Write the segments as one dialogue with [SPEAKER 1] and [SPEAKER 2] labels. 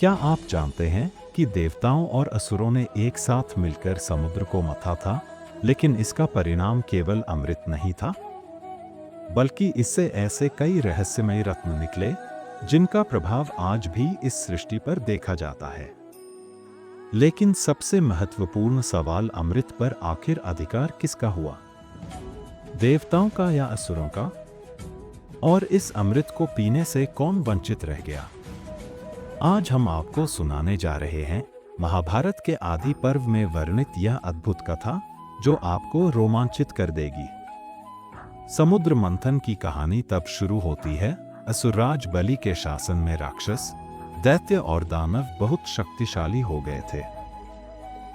[SPEAKER 1] क्या आप जानते हैं कि देवताओं और असुरों ने एक साथ मिलकर समुद्र को मथा था, लेकिन इसका परिणाम केवल अमृत नहीं था, बल्कि इससे ऐसे कई रहस्यमय रत्न निकले जिनका प्रभाव आज भी इस सृष्टि पर देखा जाता है। लेकिन सबसे महत्वपूर्ण सवाल, अमृत पर आखिर अधिकार किसका हुआ, देवताओं का या असुरों का? और इस अमृत को पीने से कौन वंचित रह गया? आज हम आपको सुनाने जा रहे हैं महाभारत के आदि पर्व में वर्णित यह अद्भुत कथा, जो आपको रोमांचित कर देगी। समुद्र मंथन की कहानी तब शुरू होती है असुरराज बलि के शासन में राक्षस, दैत्य और दानव बहुत शक्तिशाली हो गए थे।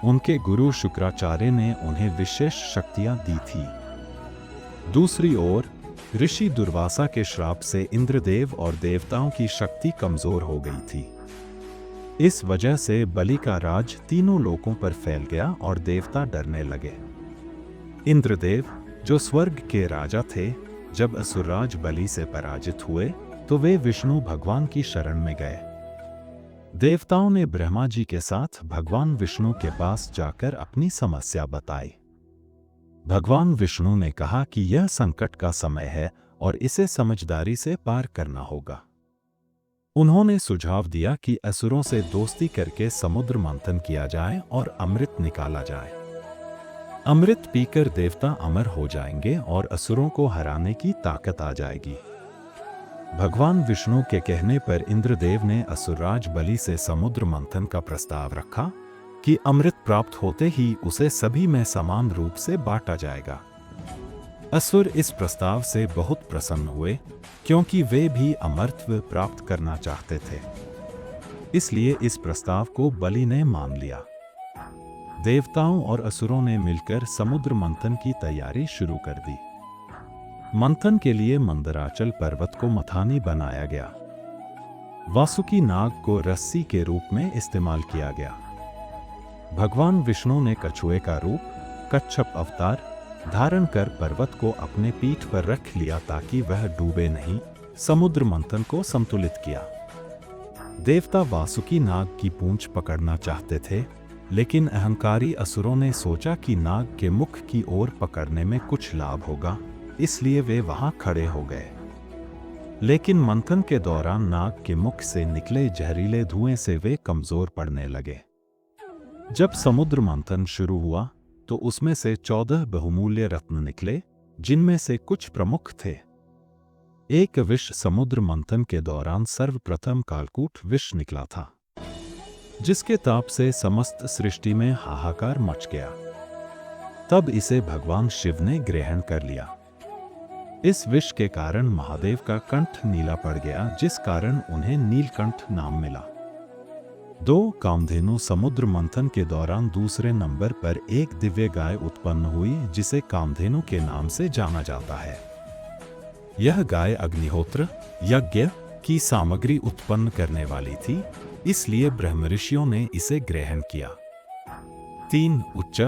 [SPEAKER 1] उनके गुरु शुक्राचार्य ने उन्हें विशेष शक्तियां दी थी। दूसरी ओर ऋषि दुर्वासा के श्राप से इंद्रदेव और देवताओं की शक्ति कमजोर हो गई थी। इस वजह से बलि का राज तीनों लोकों पर फैल गया और देवता डरने लगे। इंद्रदेव, जो स्वर्ग के राजा थे, जब असुरराज बलि से पराजित हुए तो वे विष्णु भगवान की शरण में गए। देवताओं ने ब्रह्मा जी के साथ भगवान विष्णु के पास जाकर अपनी समस्या बताई। भगवान विष्णु ने कहा कि यह संकट का समय है और इसे समझदारी से पार करना होगा। उन्होंने सुझाव दिया कि असुरों से दोस्ती करके समुद्र मंथन किया जाए और अमृत निकाला जाए। अमृत पीकर देवता अमर हो जाएंगे और असुरों को हराने की ताकत आ जाएगी। भगवान विष्णु के कहने पर इंद्रदेव ने असुरराज बलि से समुद्र मंथन का प्रस्ताव रखा कि अमृत प्राप्त होते ही उसे सभी में समान रूप से बांटा जाएगा। असुर इस प्रस्ताव से बहुत प्रसन्न हुए, क्योंकि वे भी अमरत्व प्राप्त करना चाहते थे। इसलिए इस प्रस्ताव को बलि ने मान लिया। देवताओं और असुरों ने मिलकर समुद्र मंथन की तैयारी शुरू कर दी। मंथन के लिए मंदराचल पर्वत को मथानी बनाया गया। वासुकी नाग को रस्सी के रूप में इस्तेमाल किया गया। भगवान विष्णु ने कछुए का रूप, कच्छप अवतार धारण कर पर्वत को अपने पीठ पर रख लिया ताकि वह डूबे नहीं। समुद्र मंथन को संतुलित किया। देवता वासुकी नाग की पूंछ पकड़ना चाहते थे, लेकिन अहंकारी असुरों ने सोचा कि नाग के मुख की ओर पकड़ने में कुछ लाभ होगा, इसलिए वे वहां खड़े हो गए। लेकिन मंथन के दौरान नाग के मुख से निकले जहरीले धुएं से वे कमजोर पड़ने लगे। जब समुद्र मंथन शुरू हुआ तो उसमें से 14 बहुमूल्य रत्न निकले, जिनमें से कुछ प्रमुख थे। एक विष समुद्र मंथन के दौरान सर्वप्रथम कालकूट विष निकला था, जिसके ताप से समस्त सृष्टि में हाहाकार मच गया। तब इसे भगवान शिव ने ग्रहण कर लिया। इस विष के कारण महादेव का कंठ नीला पड़ गया, जिस कारण उन्हें नीलकंठ नाम मिला। 2 कामधेनु समुद्र मंथन के दौरान दूसरे नंबर पर एक दिव्य गाय उत्पन्न हुई, जिसे कामधेनु के नाम से जाना जाता है। यह गाय अग्निहोत्र यज्ञ की सामग्री उत्पन्न करने वाली थी, इसलिए ब्रह्मऋषियों ने इसे ग्रहण किया। 3 उच्च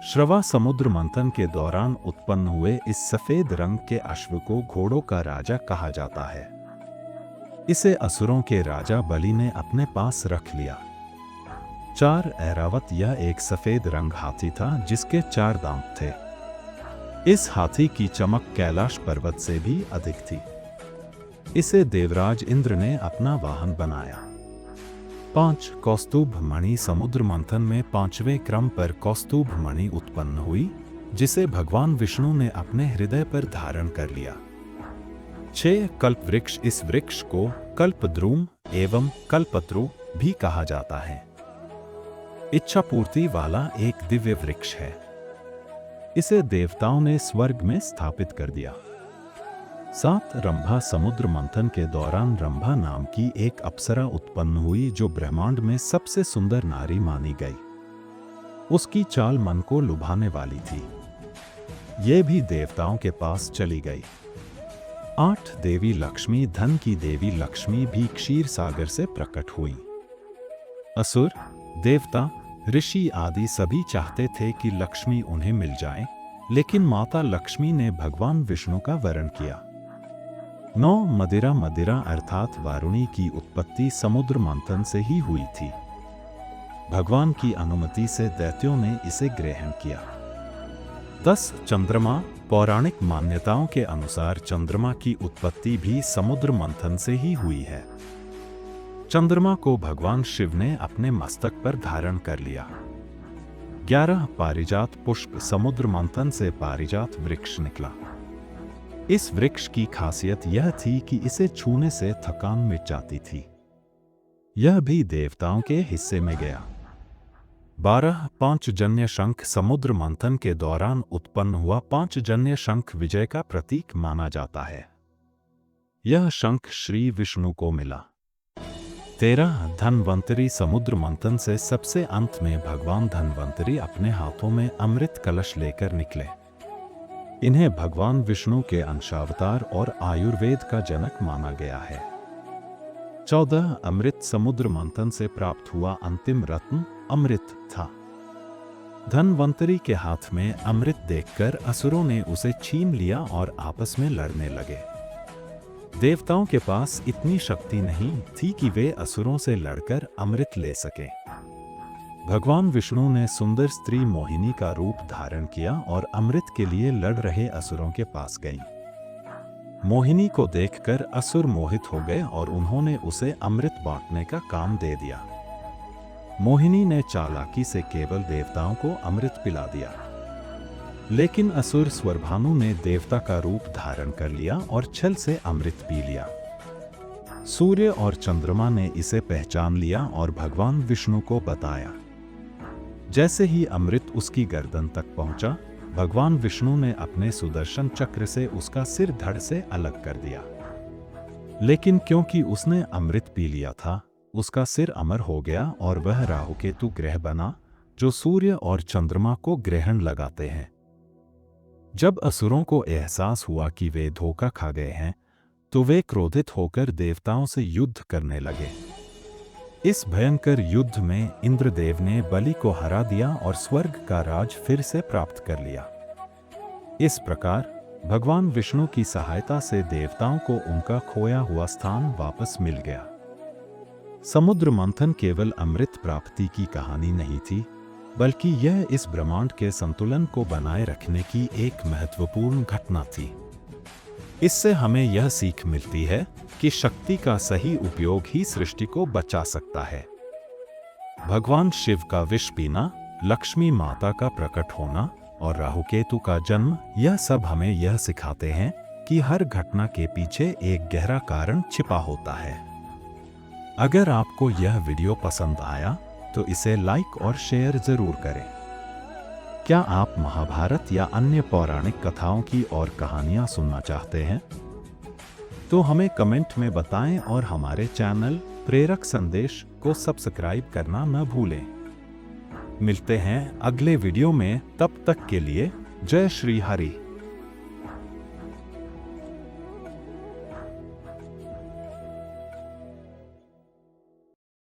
[SPEAKER 1] श्रवा समुद्र मंथन के दौरान उत्पन्न हुए इस सफेद रंग के अश्व को घोड़ों का राजा कहा जाता है। इसे असुरों के राजा बलि ने अपने पास रख लिया। 4 ऐरावत यह एक सफेद रंग हाथी था, जिसके 4 दांत थे। इस हाथी की चमक कैलाश पर्वत से भी अधिक थी। इसे देवराज इंद्र ने अपना वाहन बनाया। 5 कौस्तुभ मणि समुद्र मंथन में 5वें क्रम पर कौस्तुभ मणि उत्पन्न हुई, जिसे भगवान विष्णु ने अपने हृदय पर धारण कर लिया। 6 कल्प वृक्ष, इस वृक्ष को कल्पद्रुम एवं कल्पत्रु भी कहा जाता है। इच्छा पूर्ति वाला एक दिव्य वृक्ष है। इसे देवताओं ने स्वर्ग में स्थापित कर दिया। 7 रंभा समुद्र मंथन के दौरान रंभा नाम की एक अप्सरा उत्पन्न हुई, जो ब्रह्मांड में सबसे सुंदर नारी मानी गई। उसकी चाल मन को लुभाने वाली थी। ये भी देवताओं के पास चली गई। 8 देवी लक्ष्मी, धन की देवी लक्ष्मी भी क्षीर सागर से प्रकट हुई। असुर, देवता, ऋषि आदि सभी चाहते थे कि लक्ष्मी उन्हें मिल जाए, लेकिन माता लक्ष्मी ने भगवान विष्णु का वरण किया। 9 मदिरा अर्थात वारुणी की उत्पत्ति समुद्र मंथन से ही हुई थी। भगवान की अनुमति से दैत्यों ने इसे ग्रहण किया। 10 चंद्रमा। पौराणिक मान्यताओं के अनुसार चंद्रमा की उत्पत्ति भी समुद्र मंथन से ही हुई है। चंद्रमा को भगवान शिव ने अपने मस्तक पर धारण कर लिया। 11 पारिजात पुष्प। समुद्र मंथन से पारिजात वृक्ष निकला। इस वृक्ष की खासियत यह थी कि इसे छूने से थकान मिट जाती थी। यह भी देवताओं के हिस्से में गया। 12 पांचजन्य शंख। समुद्र मंथन के दौरान उत्पन्न हुआ पांचजन्य शंख विजय का प्रतीक माना जाता है। यह शंख श्री विष्णु को मिला। 13 धन्वंतरी। समुद्र मंथन से सबसे अंत में भगवान धन्वंतरी अपने हाथों में अमृत कलश लेकर निकले। इन्हें भगवान विष्णु के अंशावतार और आयुर्वेद का जनक माना गया है। 14 अमृत। समुद्र मंथन से प्राप्त हुआ अंतिम रत्न अमृत था। धन्वंतरी के हाथ में अमृत देखकर असुरों ने उसे छीन लिया और आपस में लड़ने लगे। देवताओं के पास इतनी शक्ति नहीं थी कि वे असुरों से लड़कर अमृत ले सके। भगवान विष्णु ने सुंदर स्त्री मोहिनी का रूप धारण किया और अमृत के लिए लड़ रहे असुरों के पास गई। मोहिनी को देखकर असुर मोहित हो गए और उन्होंने उसे अमृत बांटने का काम दे दिया। मोहिनी ने चालाकी से केवल देवताओं को अमृत पिला दिया, लेकिन असुर स्वरभानु ने देवता का रूप धारण कर लिया और छल से अमृत पी लिया। सूर्य और चंद्रमा ने इसे पहचान लिया और भगवान विष्णु को बताया। जैसे ही अमृत उसकी गर्दन तक पहुंचा, भगवान विष्णु ने अपने सुदर्शन चक्र से उसका सिर धड़ से अलग कर दिया। लेकिन क्योंकि उसने अमृत पी लिया था, उसका सिर अमर हो गया और वह राहुकेतु ग्रह बना, जो सूर्य और चंद्रमा को ग्रहण लगाते हैं। जब असुरों को एहसास हुआ कि वे धोखा खा गए हैं, तो वे क्रोधित होकर देवताओं से युद्ध करने लगे। इस भयंकर युद्ध में इंद्रदेव ने बलि को हरा दिया और स्वर्ग का राज फिर से प्राप्त कर लिया। इस प्रकार भगवान विष्णु की सहायता से देवताओं को उनका खोया हुआ स्थान वापस मिल गया। समुद्र मंथन केवल अमृत प्राप्ति की कहानी नहीं थी, बल्कि यह इस ब्रह्मांड के संतुलन को बनाए रखने की एक महत्वपूर्ण घटना थी। इससे हमें यह सीख मिलती है कि शक्ति का सही उपयोग ही सृष्टि को बचा सकता है। भगवान शिव का विष पीना, लक्ष्मी माता का प्रकट होना और राहुकेतु का जन्म, यह सब हमें यह सिखाते हैं कि हर घटना के पीछे एक गहरा कारण छिपा होता है। अगर आपको यह वीडियो पसंद आया तो इसे लाइक और शेयर जरूर करें। क्या आप महाभारत या अन्य पौराणिक कथाओं की और कहानियां सुनना चाहते हैं? तो हमें कमेंट में बताएं और हमारे चैनल प्रेरक संदेश को सब्सक्राइब करना न भूलें। मिलते हैं अगले वीडियो में, तब तक के लिए जय श्री हरि।